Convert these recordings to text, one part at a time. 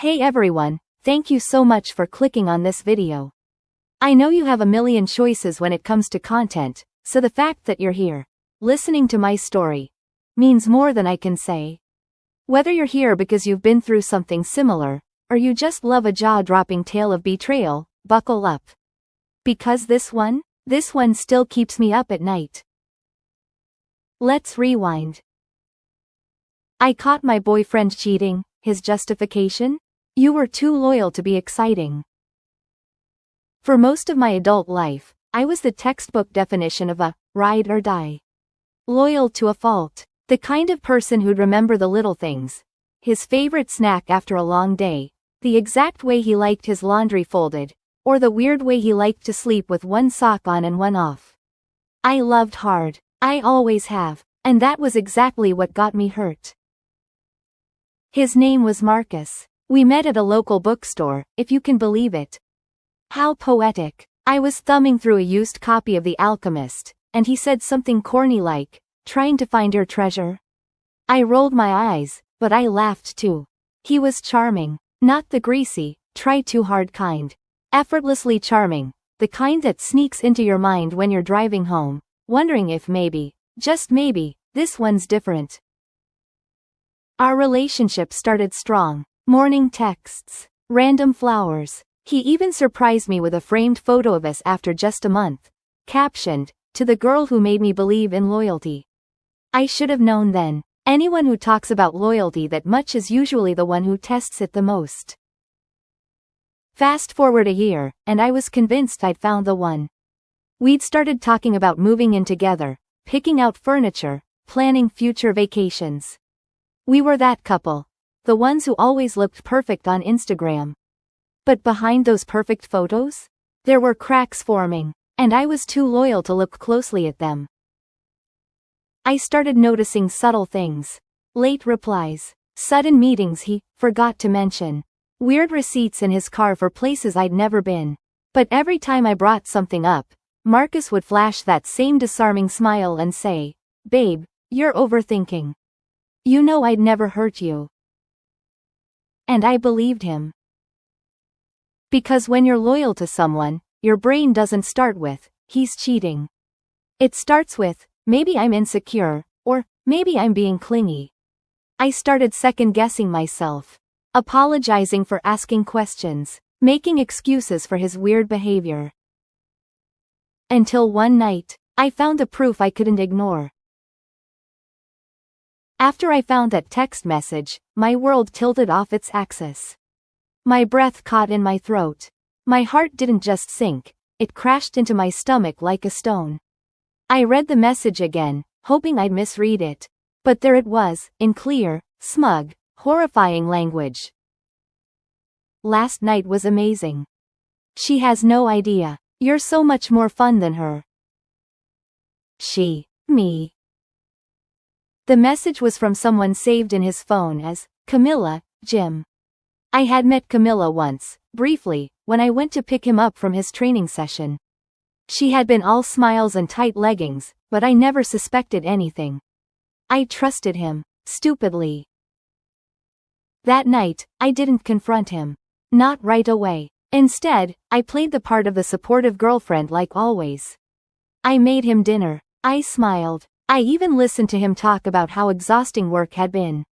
Hey everyone, thank you so much for clicking on this video. I know you have a million choices when it comes to content, so the fact that you're here, listening to my story, means more than I can say. Whether you're here because you've been through something similar, or you just love a jaw-dropping tale of betrayal, buckle up. Because this one still keeps me up at night. Let's rewind. I caught my boyfriend cheating. His justification? You were too loyal to be exciting. For most of my adult life, I was the textbook definition of a ride or die. Loyal to a fault. The kind of person who'd remember the little things. His favorite snack after a long day, the exact way he liked his laundry folded, or the weird way he liked to sleep with one sock on and one off. I loved hard. I always have, and that was exactly what got me hurt. His name was Marcus. We met at a local bookstore, if you can believe it. How poetic. I was thumbing through a used copy of The Alchemist, and he said something corny like, "Trying to find your treasure?" I rolled my eyes, but I laughed too. He was charming. Not the greasy, try too hard kind. Effortlessly charming, the kind that sneaks into your mind when you're driving home, wondering if maybe, just maybe, this one's different. Our relationship started strong. Morning texts, random flowers. He even surprised me with a framed photo of us after just a month, captioned, "To the girl who made me believe in loyalty." I should have known then. Anyone who talks about loyalty that much is usually the one who tests it the most. Fast forward a year, and I was convinced I'd found the one. We'd started talking about moving in together, picking out furniture, planning future vacations. We were that couple. The ones who always looked perfect on Instagram. But behind those perfect photos, there were cracks forming, and I was too loyal to look closely at them. I started noticing subtle things. Late replies, sudden meetings he forgot to mention, weird receipts in his car for places I'd never been. But every time I brought something up, Marcus would flash that same disarming smile and say, "Babe, you're overthinking. You know I'd never hurt you." And I believed him. Because when you're loyal to someone, your brain doesn't start with, "He's cheating." It starts with, "Maybe I'm insecure," or, "Maybe I'm being clingy." I started second-guessing myself, apologizing for asking questions, making excuses for his weird behavior. Until one night, I found the proof I couldn't ignore. After I found that text message, my world tilted off its axis. My breath caught in my throat. My heart didn't just sink, it crashed into my stomach like a stone. I read the message again, hoping I'd misread it. But there it was, in clear, smug, horrifying language. "Last night was amazing. She has no idea. You're so much more fun than her." She, me. The message was from someone saved in his phone as Camilla, Jim. I had met Camilla once, briefly, when I went to pick him up from his training session. She had been all smiles and tight leggings, but I never suspected anything. I trusted him, stupidly. That night, I didn't confront him. Not right away. Instead, I played the part of the supportive girlfriend like always. I made him dinner. I smiled. I even listened to him talk about how exhausting work had been.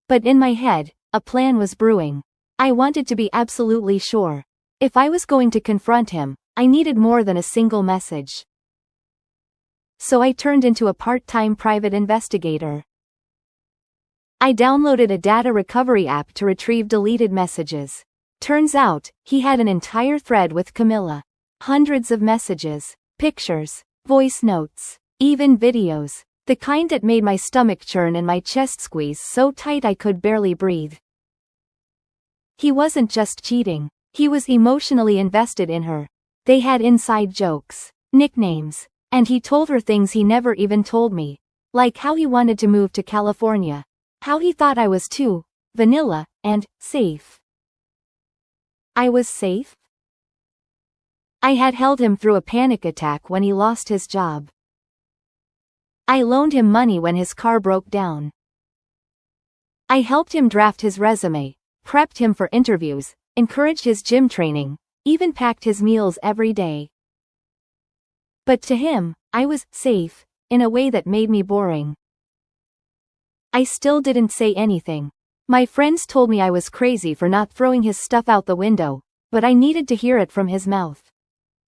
But in my head, a plan was brewing. I wanted to be absolutely sure. If I was going to confront him, I needed more than a single message. So I turned into a part-time private investigator. I downloaded a data recovery app to retrieve deleted messages. Turns out, he had an entire thread with Camilla. Hundreds of messages, pictures, voice notes, even videos. The kind that made my stomach churn and my chest squeeze so tight I could barely breathe. He wasn't just cheating, he was emotionally invested in her. They had inside jokes, nicknames, and he told her things he never even told me. Like how he wanted to move to California. How he thought I was too vanilla and safe. I was safe? I had held him through a panic attack when he lost his job. I loaned him money when his car broke down. I helped him draft his resume, prepped him for interviews, encouraged his gym training, even packed his meals every day. But to him, I was safe, in a way that made me boring. I still didn't say anything. My friends told me I was crazy for not throwing his stuff out the window, but I needed to hear it from his mouth.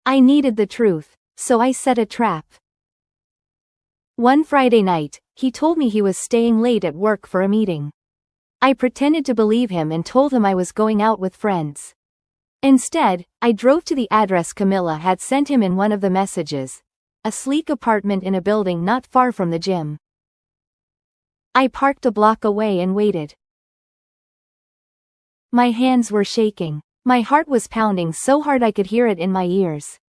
I needed the truth, so I set a trap. One Friday night, he told me he was staying late at work for a meeting. I pretended to believe him and told him I was going out with friends. Instead, I drove to the address Camilla had sent him in one of the messages, a sleek apartment in a building not far from the gym. I parked a block away and waited. My hands were shaking. My heart was pounding so hard I could hear it in my ears.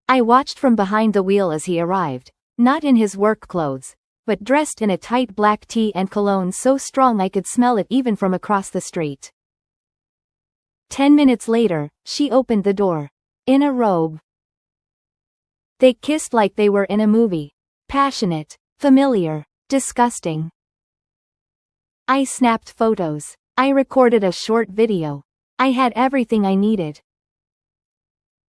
I watched from behind the wheel as he arrived, not in his work clothes, but dressed in a tight black tee and cologne so strong I could smell it even from across the street. 10 minutes later, she opened the door. In a robe. They kissed like they were in a movie. Passionate, familiar, disgusting. I snapped photos. I recorded a short video. I had everything I needed.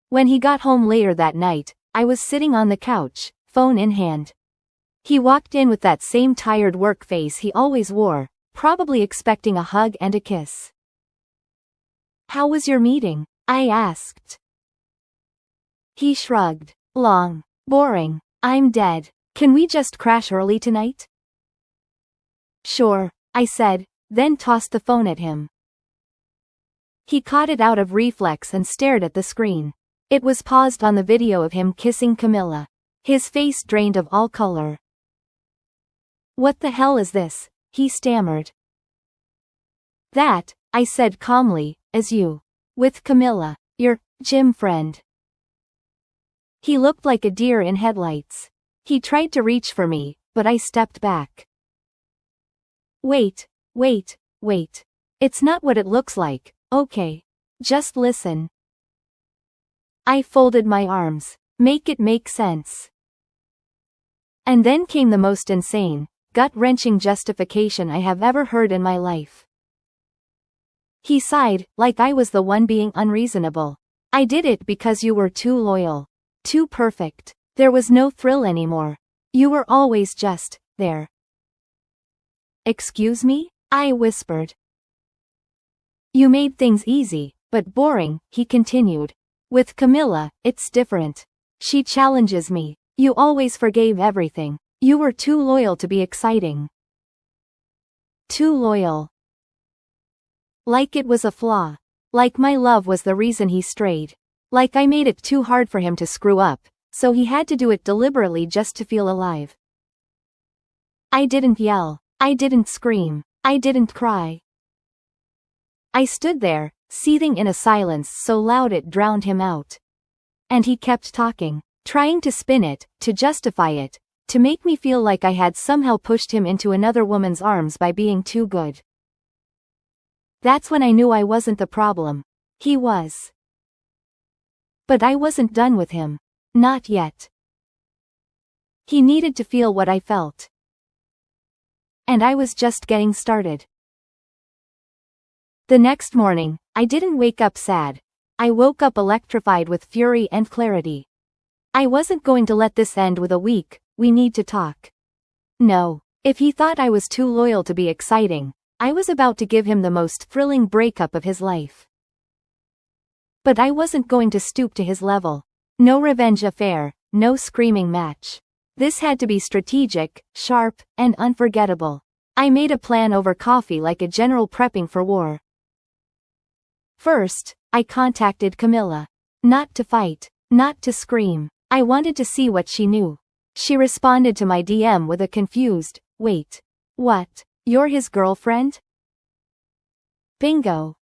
When he got home later that night, I was sitting on the couch, phone in hand. He walked in with that same tired work face he always wore, probably expecting a hug and a kiss. "How was your meeting?" I asked. He shrugged. "Long. Boring. I'm dead. Can we just crash early tonight?" "Sure," I said, then tossed the phone at him. He caught it out of reflex and stared at the screen. It was paused on the video of him kissing Camilla. His face drained of all color. "What the hell is this?" he stammered. "That," I said calmly, "is you. With Camilla, your gym friend." He looked like a deer in headlights. He tried to reach for me, but I stepped back. Wait. It's not what it looks like, okay? Just listen." I folded my arms. Make it make sense. And then came the most insane, gut-wrenching justification I have ever heard in my life. He sighed, like I was the one being unreasonable. "I did it because you were too loyal. Too perfect. There was no thrill anymore. You were always just there." "Excuse me?" I whispered. "You made things easy, but boring," he continued. "With Camilla, it's different. She challenges me. You always forgave everything. You were too loyal to be exciting." Too loyal. Like it was a flaw. Like my love was the reason he strayed. Like I made it too hard for him to screw up, so he had to do it deliberately just to feel alive. I didn't yell. I didn't scream. I didn't cry. I stood there, seething in a silence so loud it drowned him out. And he kept talking, trying to spin it, to justify it, to make me feel like I had somehow pushed him into another woman's arms by being too good. That's when I knew I wasn't the problem. He was. But I wasn't done with him. Not yet. He needed to feel what I felt. And I was just getting started. The next morning, I didn't wake up sad. I woke up electrified with fury and clarity. I wasn't going to let this end with a "we need to talk." No. If he thought I was too loyal to be exciting, I was about to give him the most thrilling breakup of his life. But I wasn't going to stoop to his level. No revenge affair, no screaming match. This had to be strategic, sharp, and unforgettable. I made a plan over coffee like a general prepping for war. First, I contacted Camilla. Not to fight, not to scream. I wanted to see what she knew. She responded to my DM with a confused, "Wait. What? You're his girlfriend?" Bingo.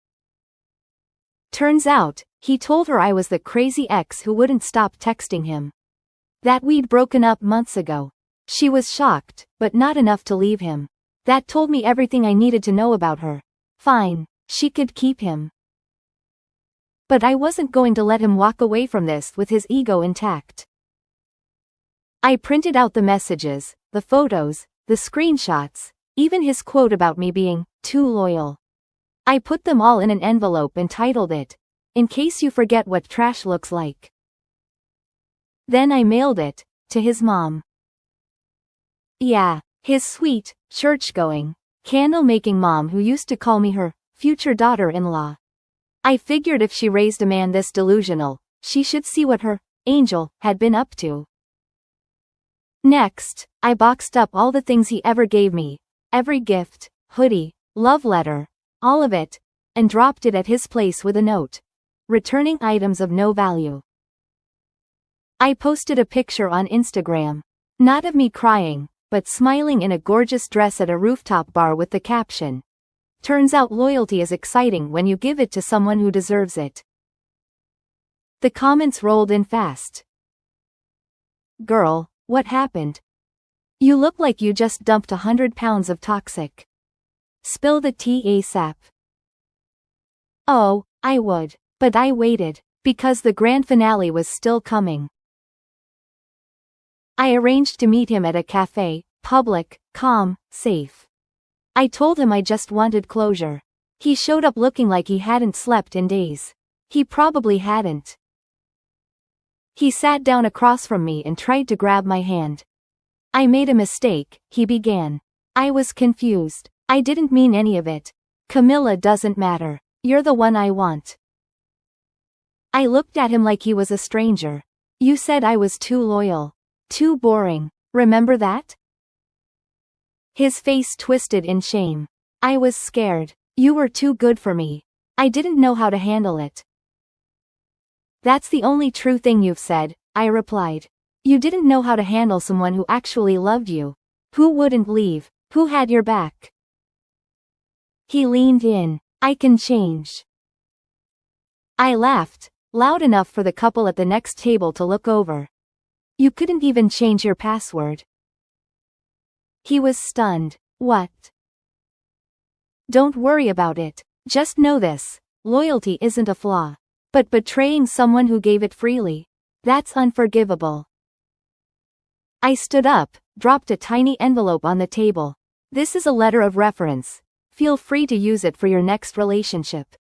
Turns out, he told her I was the crazy ex who wouldn't stop texting him. That we'd broken up months ago. She was shocked, but not enough to leave him. That told me everything I needed to know about her. Fine, she could keep him. But I wasn't going to let him walk away from this with his ego intact. I printed out the messages, the photos, the screenshots, even his quote about me being too loyal. I put them all in an envelope and titled it, "In case you forget what trash looks like." Then I mailed it to his mom. Yeah, his sweet, church-going, candle-making mom who used to call me her future daughter-in-law. I figured if she raised a man this delusional, she should see what her angel had been up to. Next, I boxed up all the things he ever gave me, every gift, hoodie, love letter, all of it, and dropped it at his place with a note, returning items of no value. I posted a picture on Instagram, not of me crying, but smiling in a gorgeous dress at a rooftop bar with the caption, "Turns out loyalty is exciting when you give it to someone who deserves it." The comments rolled in fast. "Girl, what happened? You look like you just dumped 100 pounds of toxic. Spill the tea ASAP." Oh, I would. But I waited, because the grand finale was still coming. I arranged to meet him at a cafe, public, calm, safe. I told him I just wanted closure. He showed up looking like he hadn't slept in days. He probably hadn't. He sat down across from me and tried to grab my hand. "I made a mistake," he began. I was confused. "I didn't mean any of it. Camilla doesn't matter. You're the one I want." I looked at him like he was a stranger. "You said I was too loyal. Too boring. Remember that?" His face twisted in shame. "I was scared. You were too good for me. I didn't know how to handle it." "That's the only true thing you've said," I replied. "You didn't know how to handle someone who actually loved you. Who wouldn't leave, who had your back." He leaned in. "I can change." I laughed, loud enough for the couple at the next table to look over. "You couldn't even change your password." He was stunned. "What?" "Don't worry about it. Just know this, loyalty isn't a flaw. But betraying someone who gave it freely, that's unforgivable." I stood up, dropped a tiny envelope on the table. "This is a letter of reference. Feel free to use it for your next relationship.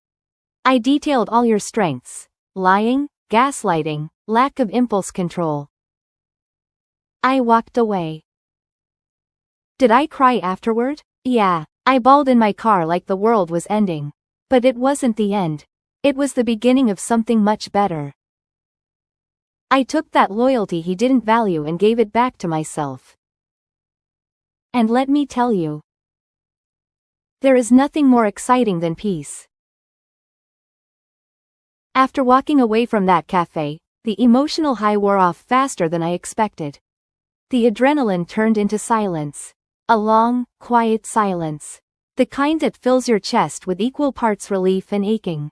I detailed all your strengths: lying, gaslighting, lack of impulse control." I walked away. Did I cry afterward? Yeah, I bawled in my car like the world was ending. But it wasn't the end. It was the beginning of something much better. I took that loyalty he didn't value and gave it back to myself. And let me tell you, there is nothing more exciting than peace. After walking away from that cafe, the emotional high wore off faster than I expected. The adrenaline turned into silence. A long, quiet silence. The kind that fills your chest with equal parts relief and aching.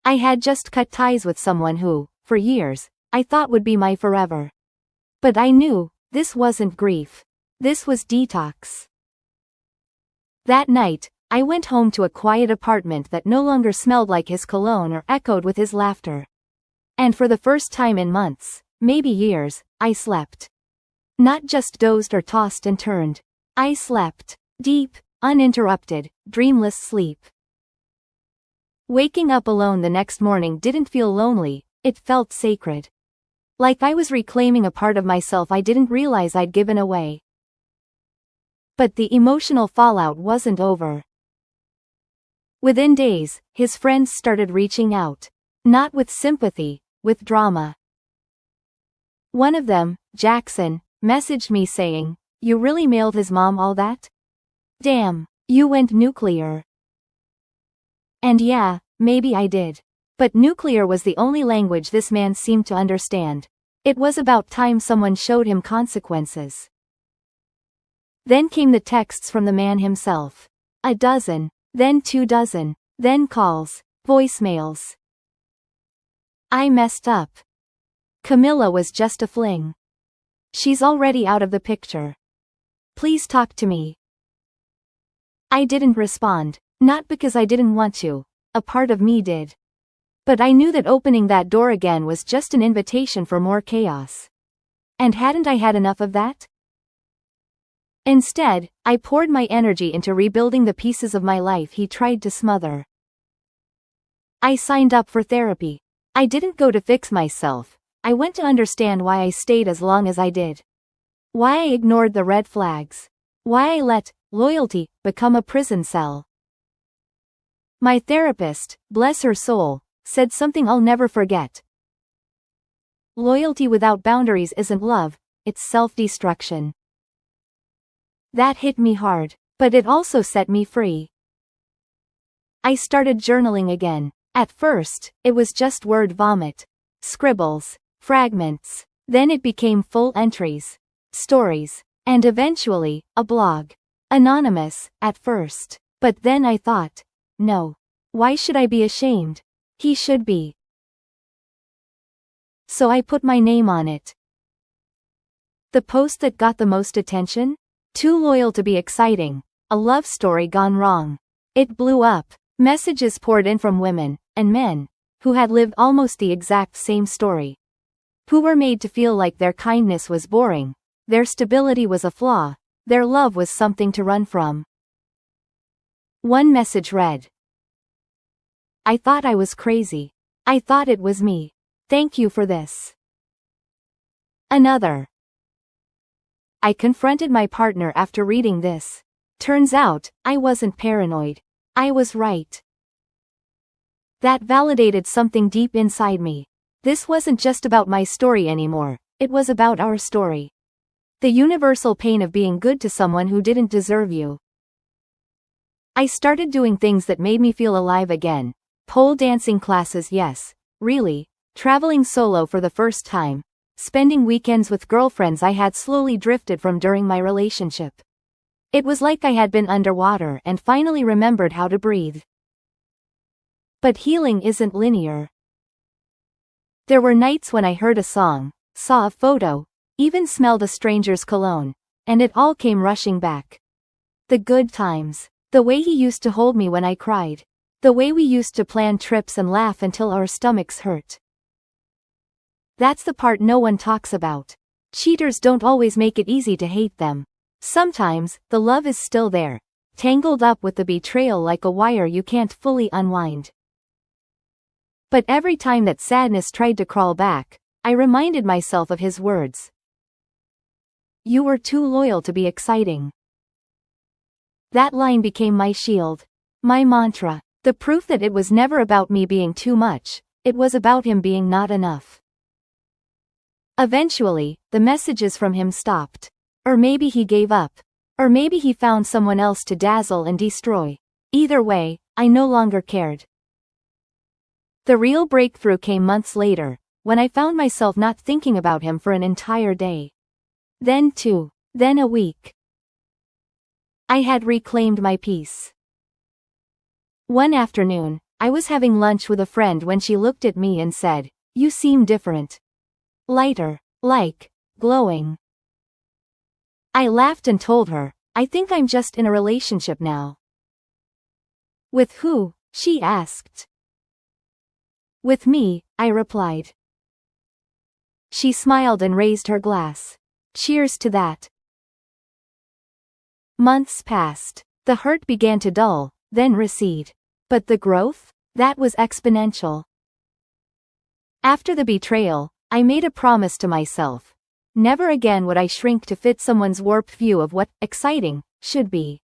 I had just cut ties with someone who, for years, I thought would be my forever. But I knew, this wasn't grief. This was detox. That night, I went home to a quiet apartment that no longer smelled like his cologne or echoed with his laughter. And for the first time in months, maybe years, I slept. Not just dozed or tossed and turned. I slept. Deep, uninterrupted, dreamless sleep. Waking up alone the next morning didn't feel lonely, it felt sacred. Like I was reclaiming a part of myself I didn't realize I'd given away. But the emotional fallout wasn't over. Within days, his friends started reaching out. Not with sympathy, with drama. One of them, Jackson, messaged me saying, "You really mailed his mom all that? Damn, you went nuclear." And yeah, maybe I did. But nuclear was the only language this man seemed to understand. It was about time someone showed him consequences. Then came the texts from the man himself. A dozen, then 24, then calls, voicemails. I messed up. Camilla was just a fling. She's already out of the picture. Please talk to me. I didn't respond, not because I didn't want to, a part of me did. But I knew that opening that door again was just an invitation for more chaos. And hadn't I had enough of that? Instead, I poured my energy into rebuilding the pieces of my life he tried to smother. I signed up for therapy. I didn't go to fix myself. I went to understand why I stayed as long as I did. Why I ignored the red flags. Why I let loyalty become a prison cell. My therapist, bless her soul, said something I'll never forget. Loyalty without boundaries isn't love, it's self-destruction. That hit me hard, but it also set me free. I started journaling again. At first, it was just word vomit. Scribbles, fragments. Then it became full entries, stories, and eventually, a blog. Anonymous, at first. But then I thought, no. Why should I be ashamed? He should be. So I put my name on it. The post that got the most attention? Too loyal to be exciting. A love story gone wrong. It blew up. Messages poured in from women, and men, who had lived almost the exact same story. Who were made to feel like their kindness was boring, their stability was a flaw, their love was something to run from. One message read, I thought I was crazy. I thought it was me. Thank you for this. Another. I confronted my partner after reading this. Turns out, I wasn't paranoid. I was right. That validated something deep inside me. This wasn't just about my story anymore, it was about our story. The universal pain of being good to someone who didn't deserve you. I started doing things that made me feel alive again. Pole dancing classes, yes, really. Traveling solo for the first time. Spending weekends with girlfriends I had slowly drifted from during my relationship. It was like I had been underwater and finally remembered how to breathe. But healing isn't linear. There were nights when I heard a song, saw a photo, even smelled a stranger's cologne, and it all came rushing back. The good times. The way he used to hold me when I cried. The way we used to plan trips and laugh until our stomachs hurt. That's the part no one talks about. Cheaters don't always make it easy to hate them. Sometimes, the love is still there, tangled up with the betrayal like a wire you can't fully unwind. But every time that sadness tried to crawl back, I reminded myself of his words. You were too loyal to be exciting. That line became my shield. My mantra. The proof that it was never about me being too much, it was about him being not enough. Eventually, the messages from him stopped. Or maybe he gave up. Or maybe he found someone else to dazzle and destroy. Either way, I no longer cared. The real breakthrough came months later, when I found myself not thinking about him for an entire day. Then 2. Then a week. I had reclaimed my peace. One afternoon, I was having lunch with a friend when she looked at me and said, "You seem different. Lighter. Like, glowing." I laughed and told her, "I think I'm just in a relationship now." "With who?" she asked. "With me," I replied. She smiled and raised her glass. "Cheers to that." Months passed. The hurt began to dull, then recede. But the growth? That was exponential. After the betrayal, I made a promise to myself. Never again would I shrink to fit someone's warped view of what exciting should be.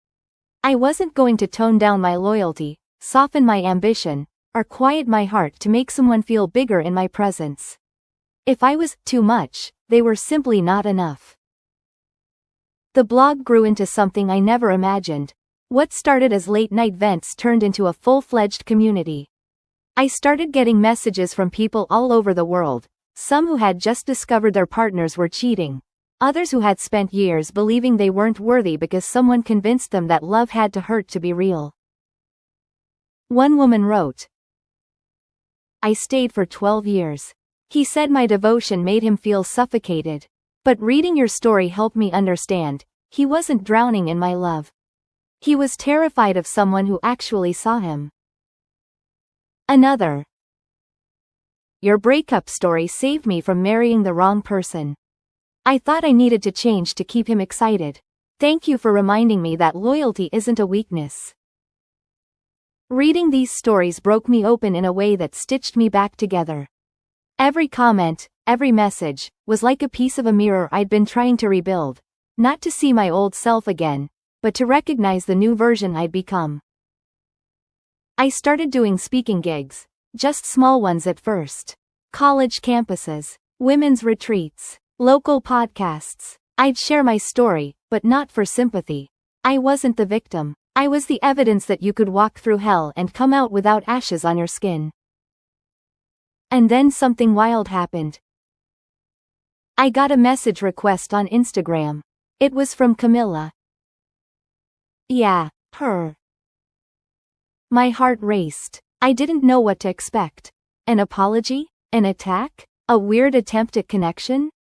I wasn't going to tone down my loyalty, soften my ambition, or quiet my heart to make someone feel bigger in my presence. If I was too much, they were simply not enough. The blog grew into something I never imagined. What started as late-night vents turned into a full-fledged community. I started getting messages from people all over the world, some who had just discovered their partners were cheating, others who had spent years believing they weren't worthy because someone convinced them that love had to hurt to be real. One woman wrote, "I stayed for 12 years. He said my devotion made him feel suffocated. But reading your story helped me understand, he wasn't drowning in my love. He was terrified of someone who actually saw him." Another. "Your breakup story saved me from marrying the wrong person. I thought I needed to change to keep him excited. Thank you for reminding me that loyalty isn't a weakness." Reading these stories broke me open in a way that stitched me back together. Every comment, every message, was like a piece of a mirror I'd been trying to rebuild, not to see my old self again, but to recognize the new version I'd become. I started doing speaking gigs, just small ones at first. College campuses, women's retreats, local podcasts. I'd share my story, but not for sympathy. I wasn't the victim. I was the evidence that you could walk through hell and come out without ashes on your skin. And then something wild happened. I got a message request on Instagram. It was from Camilla. Yeah, her. My heart raced. I didn't know what to expect. An apology? An attack? A weird attempt at connection?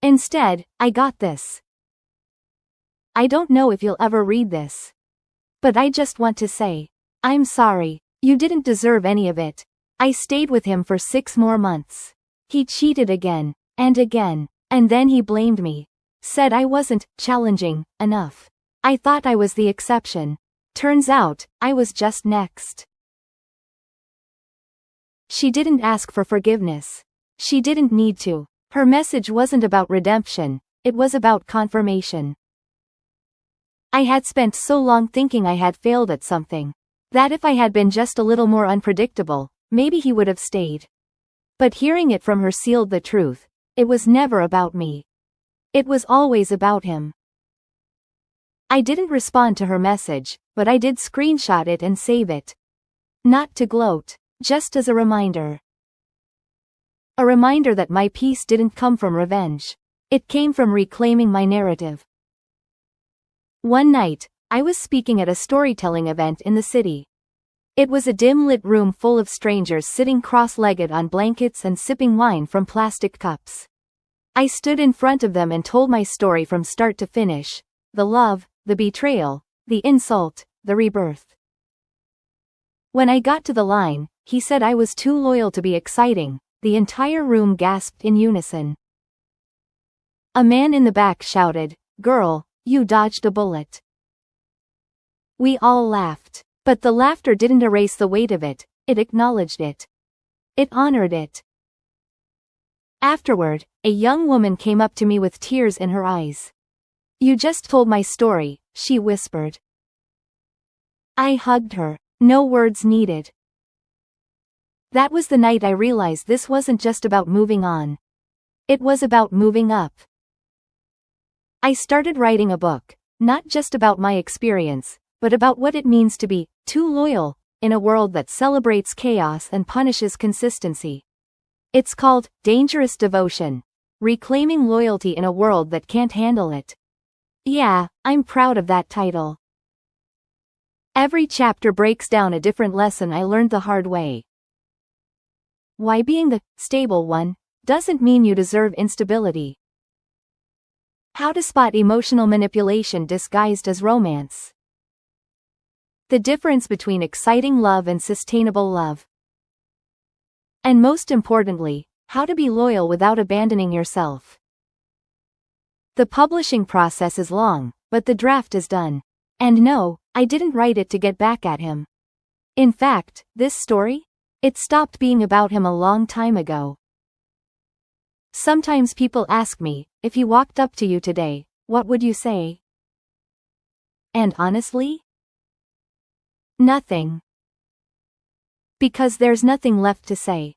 Instead, I got this. I don't know if you'll ever read this. But I just want to say, I'm sorry, you didn't deserve any of it. I stayed with him for 6 more months. He cheated again, and then he blamed me. Said I wasn't challenging enough. I thought I was the exception. Turns out, I was just next. She didn't ask for forgiveness. She didn't need to. Her message wasn't about redemption, it was about confirmation. I had spent so long thinking I had failed at something. That if I had been just a little more unpredictable, maybe he would have stayed. But hearing it from her sealed the truth. It was never about me. It was always about him. I didn't respond to her message, but I did screenshot it and save it. Not to gloat, just as a reminder. A reminder that my peace didn't come from revenge. It came from reclaiming my narrative. One night, I was speaking at a storytelling event in the city. It was a dim-lit room full of strangers sitting cross-legged on blankets and sipping wine from plastic cups. I stood in front of them and told my story from start to finish. The love, the betrayal, the insult, the rebirth. When I got to the line, he said I was too loyal to be exciting. The entire room gasped in unison. A man in the back shouted, "Girl, you dodged a bullet." We all laughed. But the laughter didn't erase the weight of it, it acknowledged it. It honored it. Afterward, a young woman came up to me with tears in her eyes. "You just told my story," she whispered. I hugged her. No words needed. That was the night I realized this wasn't just about moving on. It was about moving up. I started writing a book, not just about my experience, but about what it means to be too loyal in a world that celebrates chaos and punishes consistency. It's called Dangerous Devotion. Reclaiming loyalty in a world that can't handle it. Yeah, I'm proud of that title. Every chapter breaks down a different lesson I learned the hard way. Why being the stable one doesn't mean you deserve instability. How to spot emotional manipulation disguised as romance. The difference between exciting love and sustainable love. And most importantly, how to be loyal without abandoning yourself. The publishing process is long, but the draft is done. And no, I didn't write it to get back at him. In fact, this story? It stopped being about him a long time ago. Sometimes people ask me, if he walked up to you today, what would you say? And honestly? Nothing. Because there's nothing left to say.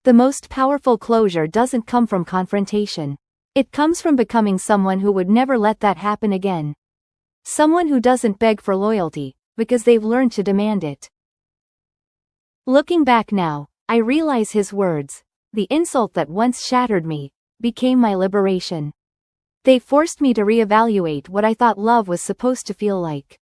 The most powerful closure doesn't come from confrontation. It comes from becoming someone who would never let that happen again. Someone who doesn't beg for loyalty, because they've learned to demand it. Looking back now, I realize his words, the insult that once shattered me, became my liberation. They forced me to reevaluate what I thought love was supposed to feel like.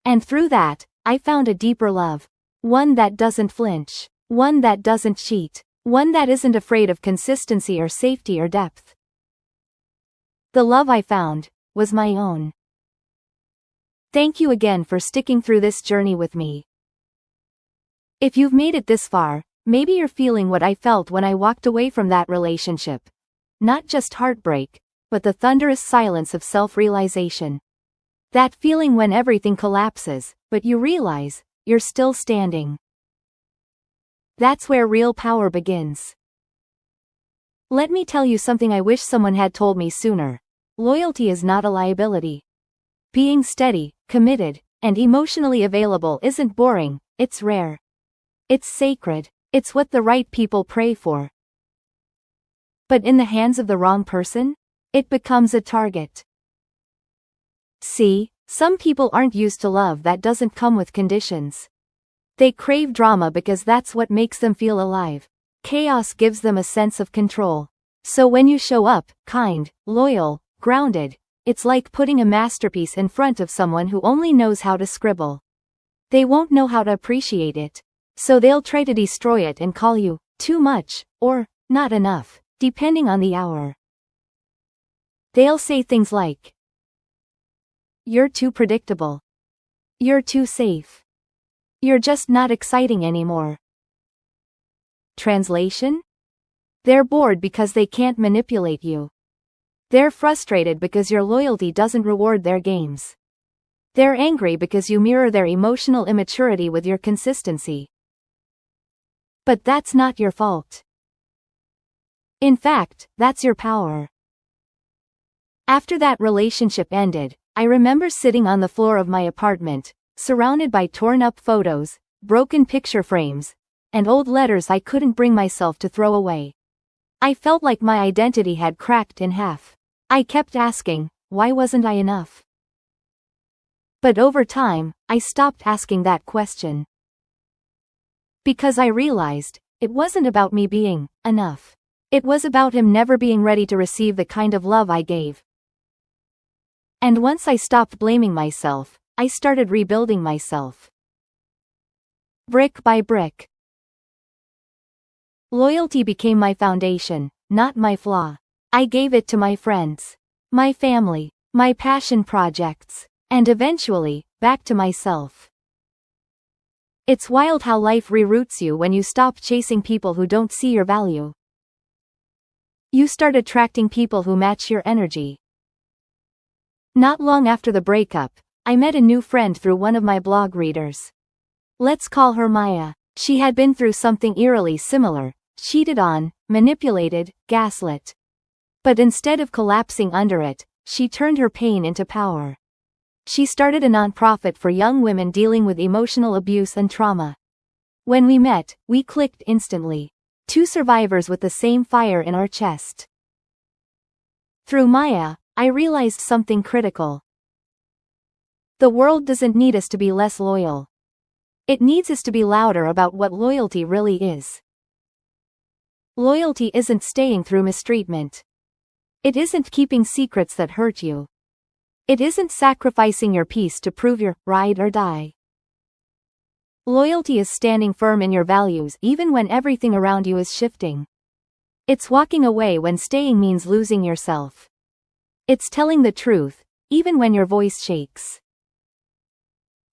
And through that, I found a deeper love. One that doesn't flinch. One that doesn't cheat. One that isn't afraid of consistency or safety or depth. The love I found was my own. Thank you again for sticking through this journey with me. If you've made it this far, maybe you're feeling what I felt when I walked away from that relationship. Not just heartbreak, but the thunderous silence of self-realization. That feeling when everything collapses, but you realize you're still standing. That's where real power begins. Let me tell you something I wish someone had told me sooner. Loyalty is not a liability. Being steady, committed, and emotionally available isn't boring, it's rare. It's sacred. It's what the right people pray for. But in the hands of the wrong person, it becomes a target. See, some people aren't used to love that doesn't come with conditions. They crave drama because that's what makes them feel alive. Chaos gives them a sense of control. So when you show up, kind, loyal, grounded, it's like putting a masterpiece in front of someone who only knows how to scribble. They won't know how to appreciate it. So they'll try to destroy it and call you too much, or not enough, depending on the hour. They'll say things like, "You're too predictable. You're too safe. You're just not exciting anymore." Translation? They're bored because they can't manipulate you. They're frustrated because your loyalty doesn't reward their games. They're angry because you mirror their emotional immaturity with your consistency. But that's not your fault. In fact, that's your power. After that relationship ended, I remember sitting on the floor of my apartment, surrounded by torn-up photos, broken picture frames, and old letters I couldn't bring myself to throw away. I felt like my identity had cracked in half. I kept asking, why wasn't I enough? But over time, I stopped asking that question. Because I realized, it wasn't about me being enough. It was about him never being ready to receive the kind of love I gave. And once I stopped blaming myself, I started rebuilding myself. Brick by brick. Loyalty became my foundation, not my flaw. I gave it to my friends, my family, my passion projects, and eventually, back to myself. It's wild how life reroutes you when you stop chasing people who don't see your value. You start attracting people who match your energy. Not long after the breakup, I met a new friend through one of my blog readers. Let's call her Maya. She had been through something eerily similar, cheated on, manipulated, gaslit. But instead of collapsing under it, she turned her pain into power. She started a nonprofit for young women dealing with emotional abuse and trauma. When we met, we clicked instantly. Two survivors with the same fire in our chest. Through Maya, I realized something critical. The world doesn't need us to be less loyal. It needs us to be louder about what loyalty really is. Loyalty isn't staying through mistreatment. It isn't keeping secrets that hurt you. It isn't sacrificing your peace to prove you're ride or die. Loyalty is standing firm in your values even when everything around you is shifting. It's walking away when staying means losing yourself. It's telling the truth, even when your voice shakes.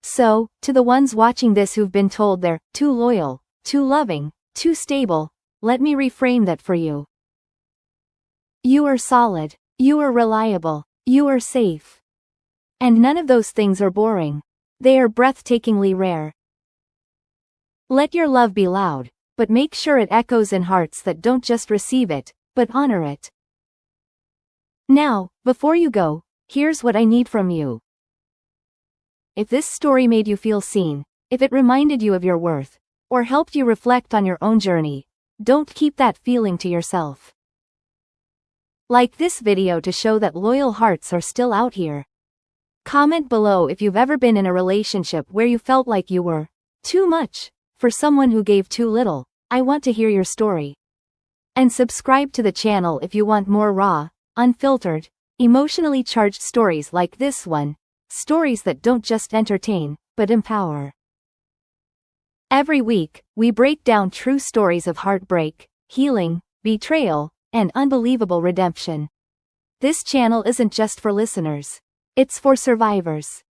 So, to the ones watching this who've been told they're too loyal, too loving, too stable, let me reframe that for you. You are solid, you are reliable, you are safe. And none of those things are boring. They are breathtakingly rare. Let your love be loud, but make sure it echoes in hearts that don't just receive it, but honor it. Now, before you go, here's what I need from you. If this story made you feel seen, if it reminded you of your worth, or helped you reflect on your own journey, don't keep that feeling to yourself. Like this video to show that loyal hearts are still out here. Comment below if you've ever been in a relationship where you felt like you were too much for someone who gave too little. I want to hear your story. And subscribe to the channel if you want more raw, unfiltered, emotionally charged stories like this one. Stories that don't just entertain, but empower. Every week, we break down true stories of heartbreak, healing, betrayal, and unbelievable redemption. This channel isn't just for listeners. It's for survivors.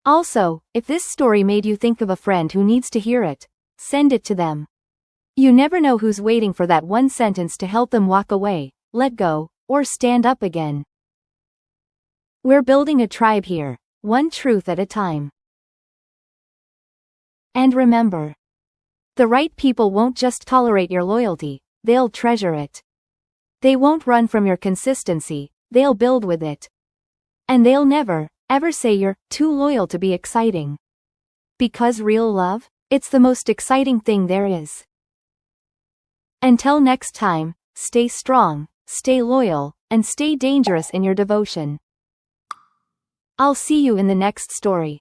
Also, if this story made you think of a friend who needs to hear it, send it to them. You never know who's waiting for that one sentence to help them walk away, let go, or stand up again. We're building a tribe here, one truth at a time. And remember, the right people won't just tolerate your loyalty, they'll treasure it. They won't run from your consistency, they'll build with it. And they'll never, ever say you're too loyal to be exciting. Because real love, it's the most exciting thing there is. Until next time, stay strong, stay loyal, and stay dangerous in your devotion. I'll see you in the next story.